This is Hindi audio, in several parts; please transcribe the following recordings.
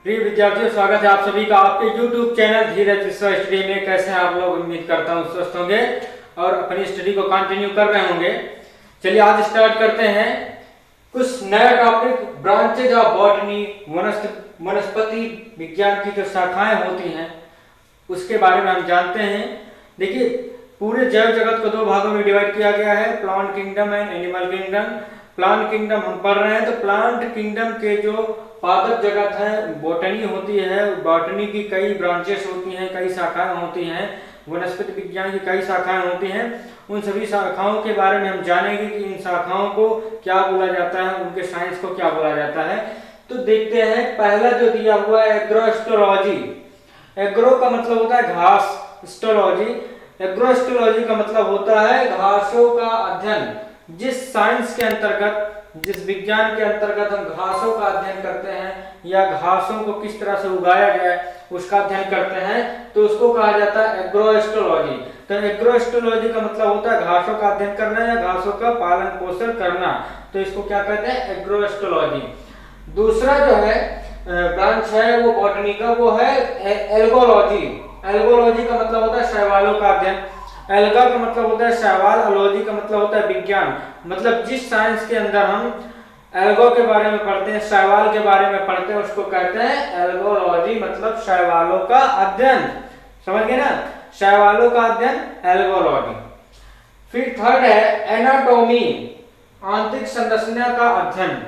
प्रिय विद्यार्थियों, स्वागत है आप सभी का आपके YouTube चैनल धीरज स्टडी में। कैसे हैं आप लोग? उम्मीद करता हूँ स्वस्थ होंगे और अपनी स्टडी को कंटिन्यू कर रहे होंगे। चलिए आज स्टार्ट करते हैं कुछ नया टॉपिक, ब्रांचेज ऑफ बॉटनी। वनस्पति विज्ञान की जो शाखाएं होती हैं उसके बारे में हम जानते हैं। देखिए, पूरे जैव जगत को दो भागों में डिवाइड किया गया है, plant kingdom and animal kingdom. Plant kingdom हम पढ़ रहे हैं, तो प्लांट किंगडम के जो पादप जगत है, बॉटनी होती है, बॉटनी की कई ब्रांचेस होती हैं, कई शाखाएं होती हैं, वनस्पति विज्ञान की कई शाखाएं होती हैं। उन सभी शाखाओं के बारे में हम जानेंगे कि इन शाखाओं को क्या बोला जाता है, उनके साइंस को क्या बोला जाता है। तो देखते हैं, पहला जो दिया हुआ है एग्रोस्टोलॉजी। एग्रो का मतलब होता है घास, स्टोलॉजी, एग्रोस्टोलॉजी का मतलब होता है घासों का अध्ययन। जिस साइंस के अंतर्गत, जिस विज्ञान के अंतर्गत हम घासों का अध्ययन करते हैं या घासों को किस तरह से उगाया जाए उसका अध्ययन करते हैं, तो उसको कहा जाता है एग्रोस्टोलॉजी। तो एग्रोस्टोलॉजी का मतलब होता है घासों का अध्ययन करना या घासों का पालन पोषण करना, तो इसको क्या कहते हैं? एग्रोस्टोलॉजी। दूसरा जो है ब्रांच है वो बॉटनी का, वो है एल्गोलॉजी। एल्गोलॉजी का मतलब होता है शैवालों का अध्ययन। एल्गा का मतलब होता है शैवाल, अलॉजी का मतलब होता है विज्ञान। मतलब जिस साइंस के अंदर हम एल्गो के बारे में पढ़ते हैं, शैवाल के बारे में पढ़ते हैं, उसको कहते हैं एल्गोलॉजी, मतलब शैवालों का अध्ययन। समझ गए ना? शैवालों का अध्ययन एल्गोलॉजी। फिर थर्ड है एनाटॉमी, आंतरिक संरचना का अध्ययन।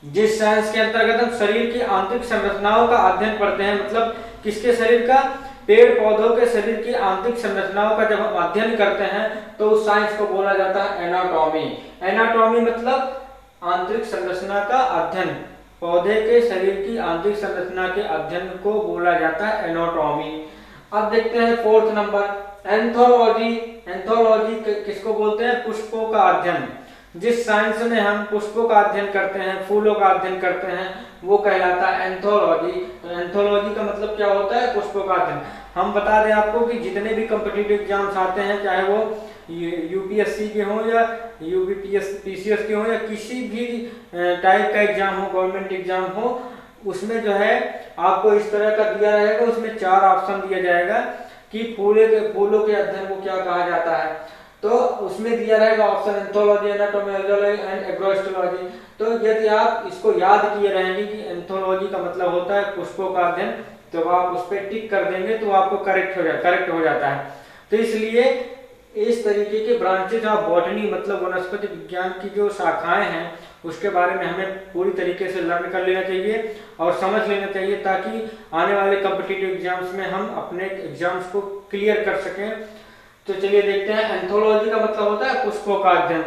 जिस साइंस के अंतर्गत हम शरीर की आंतरिक संरचनाओं का अध्ययन पढ़ते हैं, मतलब किसके शरीर का? पेड़ पौधों के शरीर की आंतरिक संरचनाओं का जब हम अध्ययन करते हैं तो उस साइंस को बोला जाता है एनाटॉमी। एनाटॉमी मतलब आंतरिक संरचना का अध्ययन, पौधे के शरीर की आंतरिक संरचना के अध्ययन को बोला जाता है एनाटॉमी। अब देखते हैं फोर्थ नंबर एंथोलॉजी। एंथोलॉजी किसको बोलते हैं? पुष्पों का अध्ययन। जिस साइंस में हम पुष्पों का अध्ययन करते हैं, फूलों का अध्ययन करते हैं, वो कहलाता है एंथोलॉजी। तो एंथोलॉजी का मतलब क्या होता है? पुष्पों का अध्ययन। हम बता दें आपको कि जितने भी कॉम्पिटिटिव एग्जाम्स आते हैं, चाहे वो यूपीएससी के हों या पीसीएस के हों या किसी भी टाइप का एग्जाम हो, गवर्नमेंट एग्जाम हो, उसमें जो है आपको इस तरह का दिया रहेगा। उसमें 4 ऑप्शन दिया जाएगा कि फूलों के अध्ययन को क्या कहा जाता है। तो उसमें दिया रहेगा option anthology, anatomy, algology and agrostology. तो यदि आप इसको याद किए रहेंगे कि एंथोलॉजी का मतलब होता है पुष्पों का अध्ययन, तो आप उस पर टिक कर देंगे तो आपको करेक्ट हो जाता है। तो इसलिए इस तरीके के ब्रांचेज ऑफ बॉटनी, मतलब वनस्पति विज्ञान की जो शाखाएं हैं, उसके बारे में हमें पूरी तरीके से लर्न कर लेना चाहिए और समझ लेना चाहिए, ताकि आने वाले कॉम्पिटिटिव एग्जाम्स में हम अपने एग्जाम्स को क्लियर कर सकें। तो चलिए देखते हैं, एंथोलॉजी का मतलब होता है पुष्पों का अध्ययन।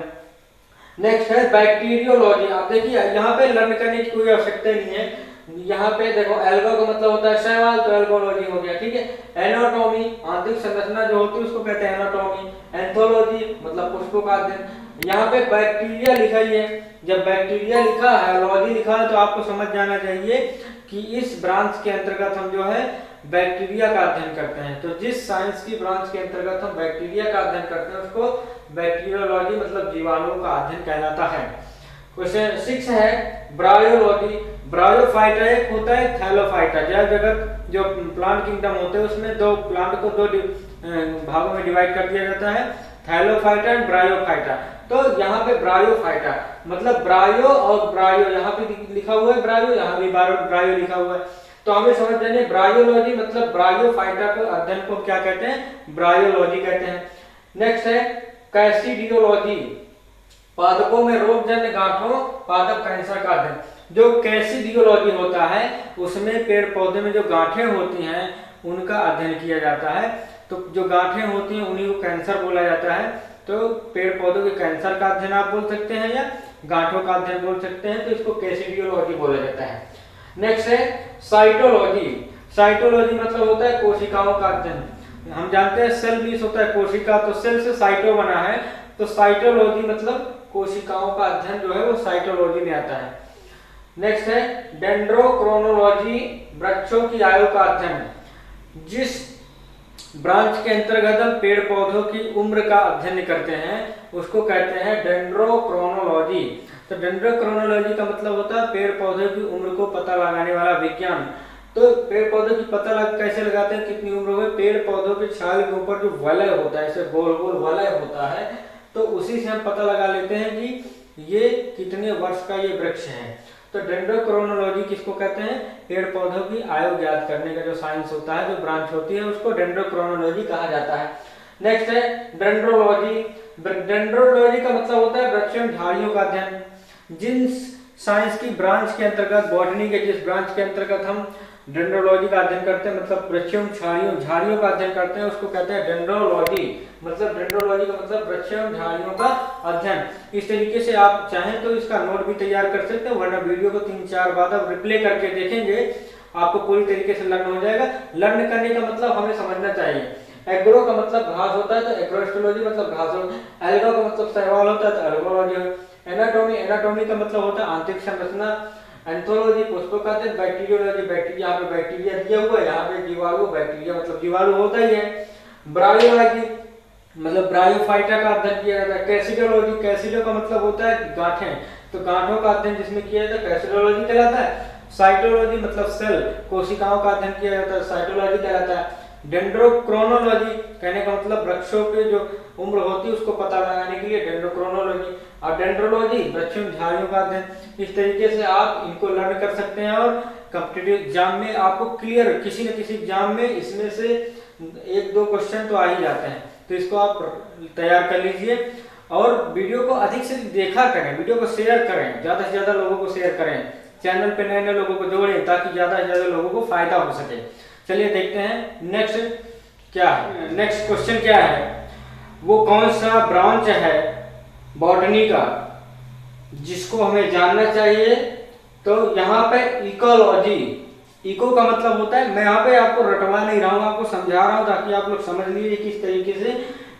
नेक्स्ट है बैक्टीरियोलॉजी। आप देखिए यहाँ पे लर्न करने की कोई आवश्यकता नहीं है। यहाँ पे देखो, एल्गा का मतलब होता है शैवाल, तो एल्गोलॉजी हो गया, ठीक है। एनाटॉमी, आंतरिक संरचना जो होती है उसको कहते हैं एनाटॉमी। एंथोलॉजी मतलब पुष्पों का अध्ययन। यहाँ पे बैक्टीरिया लिखा ही है। जब बैक्टीरिया लिखा है, लॉजी लिखा है, तो आपको समझ जाना चाहिए कि इस ब्रांच के अंतर्गत हम जो है बैक्टीरिया का अध्ययन करते हैं। तो जिस साइंस की ब्रांच के अंतर्गत हम बैक्टीरिया का अध्ययन करते हैं उसको बैक्टीरियोलॉजी मतलब जीवाणुओं का अध्ययन कहलाता है। क्वेश्चन 6 है ब्रायोलॉजी। ब्रायोफाइटा एक होता है थैलोफाइटा। जैव जगत जो प्लांट किंगडम होते हैं उसमें दो प्लांट को दो भागों में डिवाइड कर दिया जाता है, थैलोफाइटा एंड ब्रायोफाइटा। तो यहाँ पे ब्रायोफाइटा मतलब ब्रायो और ब्रायो, यहाँ पे लिखा हुआ है ब्रायो, यहाँ भी ब्रायो लिखा हुआ है। तो हमें समझ जाइए ब्रायोलॉजी मतलब ब्रायोफाइटा को अध्ययन को क्या कहते हैं? ब्रायोलॉजी कहते हैं। नेक्स्ट है कैसिडियोलॉजी। पादपों में रोगजन्य गांठों, पादप कैंसर का अध्ययन। जो कैसिडियोलॉजी होता है उसमें पेड़ पौधे में जो गांठें होती हैं उनका अध्ययन किया जाता है। तो जो गांठें होती हैं उन्हीं को कैंसर बोला जाता है। तो पेड़ पौधों के कैंसर का अध्ययन आप बोल सकते हैं या गांठों का अध्ययन बोल सकते हैं, तो इसको कैसिडियोलॉजी बोला जाता है। नेक्स्ट है साइटोलॉजी। साइटोलॉजी मतलब होता है कोशिकाओं का अध्ययन। हम जानते हैं सेल मीन्स होता है कोशिका, तो सेल से साइटो बना है, तो साइटोलॉजी मतलब कोशिकाओं का अध्ययन जो है वो साइटोलॉजी में आता है। नेक्स्ट है डेंड्रोक्रोनोलॉजी, वृक्षों की आयु का अध्ययन। जिस ब्रांच के अंतर्गत हम पेड़ पौधों की उम्र का अध्ययन करते हैं उसको कहते हैं डेंड्रोक्रोनोलॉजी। तो डेंड्रोक्रोनोलॉजी का मतलब होता है पेड़ पौधे की उम्र को पता लगाने वाला विज्ञान। तो पेड़ पौधे की कैसे लगाते हैं, कितनी उम्र हो गई, पेड़ पौधों के छाल के ऊपर जो वलय होता है, ऐसे गोल गोल वलय होता है, तो उसी से हम पता लगा लेते हैं कि ये कितने वर्ष का ये वृक्ष है। तो डेंड्रोक्रोनोलॉजी किसको कहते हैं, पेड़ पौधों की आयु ज्ञात करने का जो साइंस होता है, जो ब्रांच होती है, उसको डेंड्रोक्रोनोलॉजी कहा जाता है। नेक्स्ट है डेंड्रोलॉजी। डेंड्रोलॉजी का मतलब होता है वृक्ष एवं झाड़ियों का अध्ययन। जिन साइंस की ब्रांच के अंतर्गत, बॉटनी के जिस ब्रांच के अंतर्गत हम डेंड्रोलॉजी का अध्ययन करते हैं, मतलब वृक्षों झाड़ियों का अध्ययन करते हैं, उसको कहते हैं डेंड्रोलॉजी। मतलब डेंड्रोलॉजी का मतलब वृक्षों झाड़ियों का अध्ययन। इस तरीके से आप चाहें तो इसका नोट भी तैयार कर सकते हैं, वरना वीडियो को 3-4 बार आप रिप्ले करके देखेंगे, आपको पूरी तरीके से लर्न हो जाएगा। लर्न करने का मतलब हमें समझना चाहिए। एग्रो का मतलब घास होता है, तो एग्रोस्टोलॉजी मतलब घास होता है। एल्गो का मतलब शैवाल होता है, तो एल्गोलॉजी। एनाटॉमी का मतलब होता है आंतरिक संरचना। एंथोलॉजी पुष्पों का अध्ययन। बैक्टीरियोलॉजी बैक्टीरिया, यहाँ पे बैक्टीरिया दिया हुआ है, यहाँ पे जीवाणु, बैक्टीरिया मतलब जीवाणु होता ही है। ब्रायोलॉजी मतलब ब्रायोफाइटा का अध्ययन किया जाता है। कैसिडोलॉजी, कैसिडो का मतलब होता है गांठें, तो गांठों का अध्ययन जिसमें किया जाता है कैसिडोलॉजी कहलाता है। साइटोलॉजी मतलब सेल, कोशिकाओं का अध्ययन किया जाता है, साइटोलॉजी कहलाता है। डेंड्रोक्रोनोलॉजी कहने का मतलब वृक्षों के जो उम्र होती है उसको पता लगाने के लिए डेंड्रोक्रोनोलॉजी। और डेंड्रोलॉजी वृक्षों झाड़ियों का अध्ययन। इस तरीके से आप इनको लर्न कर सकते हैं और कॉम्पिटिटिव एग्जाम में आपको क्लियर, किसी न किसी एग्जाम में इसमें से 1-2 क्वेश्चन तो आ ही जाते हैं, तो इसको आप तैयार कर लीजिए। और वीडियो को अधिक से देखा करें, वीडियो को शेयर करें, ज्यादा से ज्यादा लोगों को शेयर करें, चैनल पे नए नए लोगों को जोड़ें ताकि ज्यादा से ज्यादा लोगों को फायदा हो सके। चलिए देखते हैं नेक्स्ट क्या है। नेक्स्ट क्वेश्चन क्या है, वो कौन सा ब्रांच है बॉटनी का जिसको हमें जानना चाहिए। तो यहाँ पे इकोलॉजी, इको का मतलब होता है, मैं यहाँ पे आपको रटवा नहीं रहा हूँ, आपको समझा रहा हूँ ताकि आप लोग समझ लीजिए किस तरीके से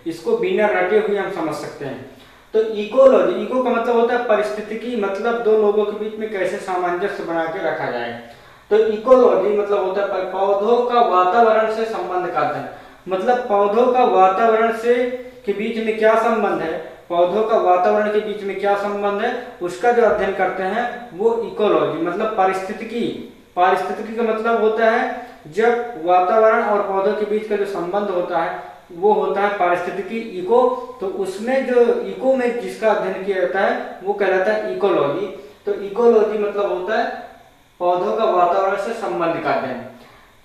इसको बिना रटे हुए हम समझ सकते हैं। तो इकोलॉजी, इको का मतलब होता है परिस्थितिकी, मतलब दो लोगों के बीच में कैसे सामंजस्य बना के रखा जाए। तो इकोलॉजी मतलब होता है पौधों का वातावरण से संबंध का अध्ययन। मतलब पौधों का वातावरण से के बीच में क्या संबंध है, पौधों का वातावरण के बीच में क्या संबंध है, उसका जो अध्ययन करते हैं वो इकोलॉजी। मतलब पारिस्थितिकी, पारिस्थितिकी का मतलब होता है जब वातावरण और पौधों के बीच का जो संबंध होता है वो होता है पारिस्थितिकी, इको। तो उसमें जो इको में जिसका अध्ययन किया जाता है वो कहलाता है इकोलॉजी। तो इकोलॉजी मतलब होता है पौधों का वातावरण से संबंध का अध्ययन।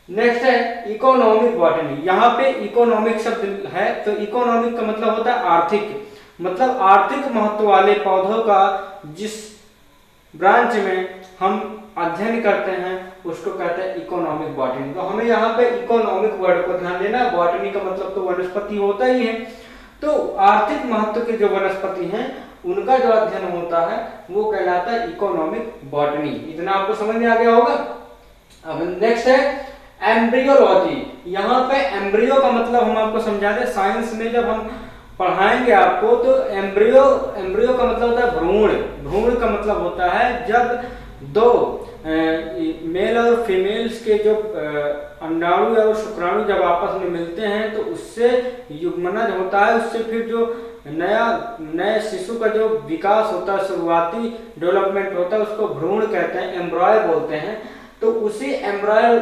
नेक्स्ट है इकोनॉमिक बॉटनी। यहाँ पे इकोनॉमिक शब्द है, तो इकोनॉमिक का मतलब होता है आर्थिक, मतलब आर्थिक महत्व वाले पौधों का जिस ब्रांच में हम अध्ययन करते हैं उसको कहते हैं इकोनॉमिक बॉटनी। तो हमें यहाँ पे इकोनॉमिक वर्ड को ध्यान देना। बॉटनी का मतलब तो वनस्पति होता ही है, तो आर्थिक महत्व के जो वनस्पति हैं उनका जो अध्ययन होता है वो कहलाता है इकोनॉमिक बॉटनी। इतना आपको समझ में आ गया होगा। अब नेक्स्ट है एम्ब्रियोलॉजी। यहाँ पे एम्ब्रियो का मतलब हम आपको समझा दें, साइंस में जब हम पढ़ाएंगे आपको तो एम्ब्रियो का मतलब होता है भ्रूण। भ्रूण का मतलब होता है जब दो मेल और फीमेल्स के जो अंडाणु और शुक्राणु जब आपस में मिलते हैं तो उससे युग्मनज होता है, उससे फिर जो नए शिशु का जो विकास होता है, शुरुआती डेवलपमेंट होता है, उसको भ्रूण कहते हैं, एम्ब्रॉय बोलते हैं। तो उसी एम्ब्रॉय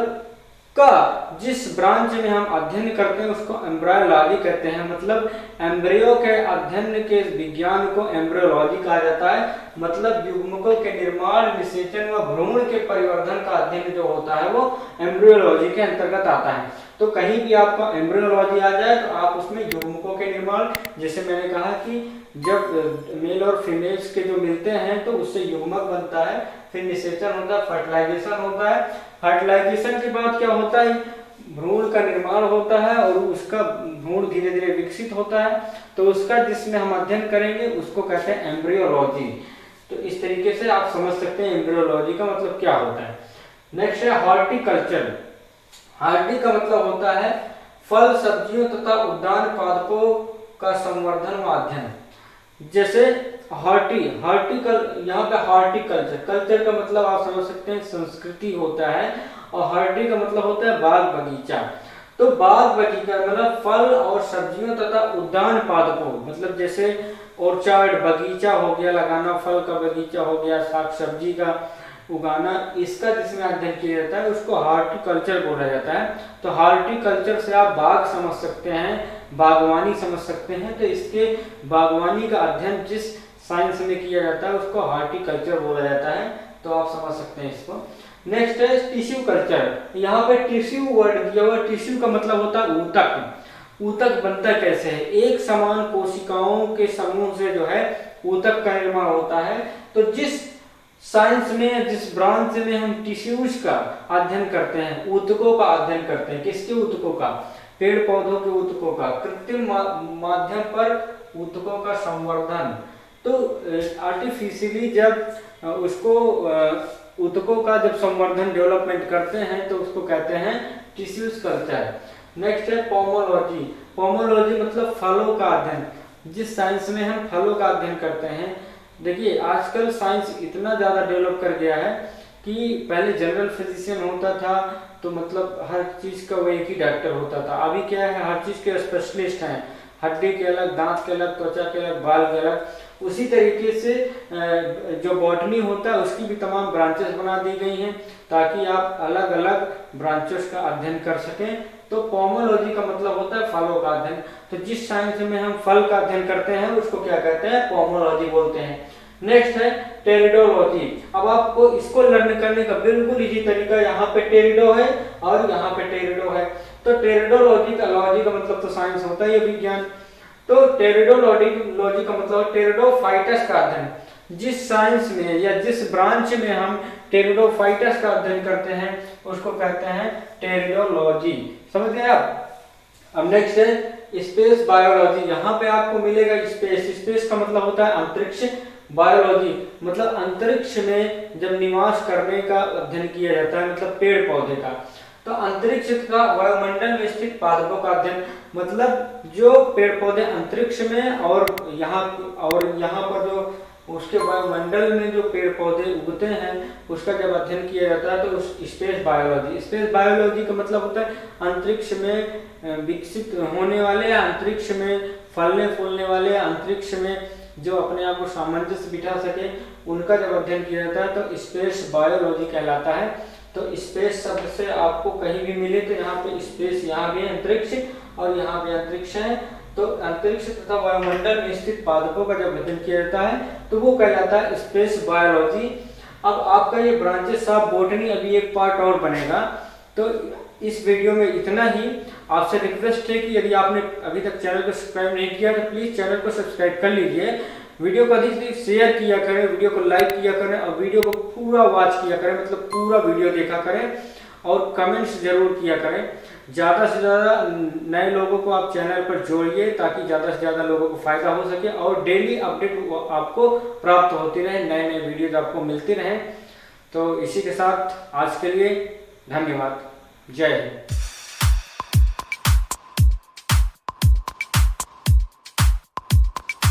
का जिस ब्रांच में हम अध्ययन करते हैं उसको एम्ब्रियोलॉजी कहते हैं। मतलब एम्ब्रियो के अध्ययन के विज्ञान को एम्ब्रियोलॉजी कहा जाता है। मतलब युग्मकों के निर्माण, निषेचन व भ्रूण के परिवर्धन का अध्ययन जो होता है वो एम्ब्रियोलॉजी के अंतर्गत आता है। तो कहीं भी आपका एम्ब्रियोलॉजी आ जाए तो आप उसमें युग्मकों के निर्माण, जैसे मैंने कहा कि जब मेल और फीमेल्स के जो मिलते हैं तो उससे युग्मक बनता है, फिर निषेचन होता है, फर्टिलाइजेशन होता है। फर्टिलाइजेशन के बाद क्या होता है, भ्रूण का निर्माण होता है और उसका भ्रूण धीरे धीरे विकसित होता है। तो उसका जिसमें हम अध्ययन करेंगे उसको कहते हैं एम्ब्रियोलॉजी। तो इस तरीके से आप समझ सकते हैं एम्ब्रियोलॉजी का मतलब क्या होता है। नेक्स्ट है हॉर्टिकल्चर। हॉर्टी का मतलब होता है फल, सब्जियों तथा उद्यान पादपों का संवर्धन व अध्ययन। जैसे यहाँ पे हॉर्टिकल्चर, कल्चर का मतलब आप समझ सकते हैं संस्कृति होता है, और हॉर्टी का मतलब होता है बाग बगीचा। तो बाग बगीचा मतलब फल और सब्जियों तथा उद्यान पादपों, मतलब जैसे ऑर्चार्ड बगीचा हो गया लगाना, फल का बगीचा हो गया, साग सब्जी का उगाना, इसका जिसमें अध्ययन किया जाता है उसको हार्टिकल्चर बोला जाता है। तो हार्टिकल्चर से आप बाग समझ सकते हैं, बागवानी समझ सकते हैं। तो इसके बागवानी का अध्ययन जिस साइंस में किया जाता है उसको हार्टिकल्चर बोला जाता है। तो आप समझ सकते हैं इसको। नेक्स्ट है टिश्यू कल्चर। यहाँ पे टिश्यू वर्ड दिया हुआ, टिश्यू का मतलब होता है ऊतक। ऊतक बनता कैसे है? एक समान कोशिकाओं के समूह से जो है ऊतक का निर्माण होता है। तो जिस साइंस में, जिस ब्रांच में हम टिश्यूज का अध्ययन करते हैं, ऊतकों का अध्ययन करते हैं, किसके ऊतकों का? पेड़ पौधों के ऊतकों का, कृत्रिम माध्यम पर ऊतकों का संवर्धन। तो आर्टिफिशियली जब उसको ऊतकों का जब संवर्धन डेवलपमेंट करते हैं तो उसको कहते हैं टिश्यूज कल्चर। नेक्स्ट है पोमोलॉजी। पोमोलॉजी मतलब फलों का अध्ययन। जिस साइंस में हम फलों का अध्ययन करते हैं, देखिए आजकल साइंस इतना ज़्यादा डेवलप कर गया है कि पहले जनरल फिजिशियन होता था तो मतलब हर चीज़ का वो एक ही डॉक्टर होता था। अभी क्या है, हर चीज़ के स्पेशलिस्ट हैं, हड्डी के अलग, दांत के अलग, त्वचा के अलग, बाल के अलग। उसी तरीके से जो बॉटनी होता है उसकी भी तमाम ब्रांचेस बना दी गई हैं ताकि आप अलग अलग ब्रांचेस का अध्ययन कर सकें। तो पोमोलॉजी का मतलब होता है फलों का अध्ययन। तो जिस साइंस में हम फल का अध्ययन करते हैं उसको क्या कहते हैं? पोमोलॉजी बोलते हैं। नेक्स्ट है टेरिडोलॉजी। अब आपको इसको लर्न करने का बिल्कुल इजी तरीका, यहाँ पे टेरिडो है और यहाँ पे टेरिडो है। तो टेरिडोलॉजी का, लॉजी का मतलब तो साइंस होता है, ये विज्ञान। तो टेरिडोलॉजी का मतलब टेरिडोफाइटस का अध्ययन। जिस साइंस में या जिस ब्रांच में हम टेरिडोफाइटस का अध्ययन करते हैं उसको कहते हैं टेरिडोलॉजी। समझ गए आप? अब नेक्स्ट है स्पेस बायोलॉजी। यहाँ पे आपको मिलेगा स्पेस। स्पेस का मतलब होता है अंतरिक्ष। बायोलॉजी मतलब अंतरिक्ष में जब निवास करने का अध्ययन किया जाता है, मतलब पेड़ पौधे का। तो अंतरिक्ष का वायुमंडल में स्थित पादपों का अध्ययन, मतलब जो पेड़ पौधे अंतरिक्ष में और यहाँ पर जो उसके वायुमंडल में जो पेड़ पौधे उगते हैं उसका जब अध्ययन किया जाता है तो उस स्पेस बायोलॉजी। स्पेस बायोलॉजी का मतलब होता है अंतरिक्ष में विकसित होने वाले, अंतरिक्ष में फलने फूलने वाले, अंतरिक्ष में जो अपने आप को सामंजस्य बिठा सके, उनका जब अध्ययन किया जाता है तो स्पेस बायोलॉजी कहलाता है। तो स्पेस शब्द से आपको कहीं भी मिले तो यहाँ पे स्पेस, यहाँ भी अंतरिक्ष और यहाँ भी अंतरिक्ष है। तो अंतरिक्ष तथा वायुमंडल में स्थित पादपों का जब अध्ययन किया जाता है तो वो कहलाता है स्पेस बायोलॉजी। अब आपका ये ब्रांचेस ऑफ बॉटनी अभी एक पार्ट और बनेगा। तो इस वीडियो में इतना ही। आपसे रिक्वेस्ट है कि यदि आपने अभी तक चैनल को सब्सक्राइब नहीं किया तो प्लीज़ चैनल को सब्सक्राइब कर लीजिए। वीडियो को अधिक से अधिक शेयर किया करें, वीडियो को लाइक किया करें और वीडियो को पूरा वॉच किया करें, मतलब पूरा वीडियो देखा करें और कमेंट्स जरूर किया करें। ज़्यादा से ज़्यादा नए लोगों को आप चैनल पर जोड़िए ताकि ज़्यादा से ज़्यादा लोगों को फ़ायदा हो सके और डेली अपडेट आपको प्राप्त होती रहे, नए नए वीडियोज आपको मिलती रहें। तो इसी के साथ आज के लिए धन्यवाद। जय हिंद।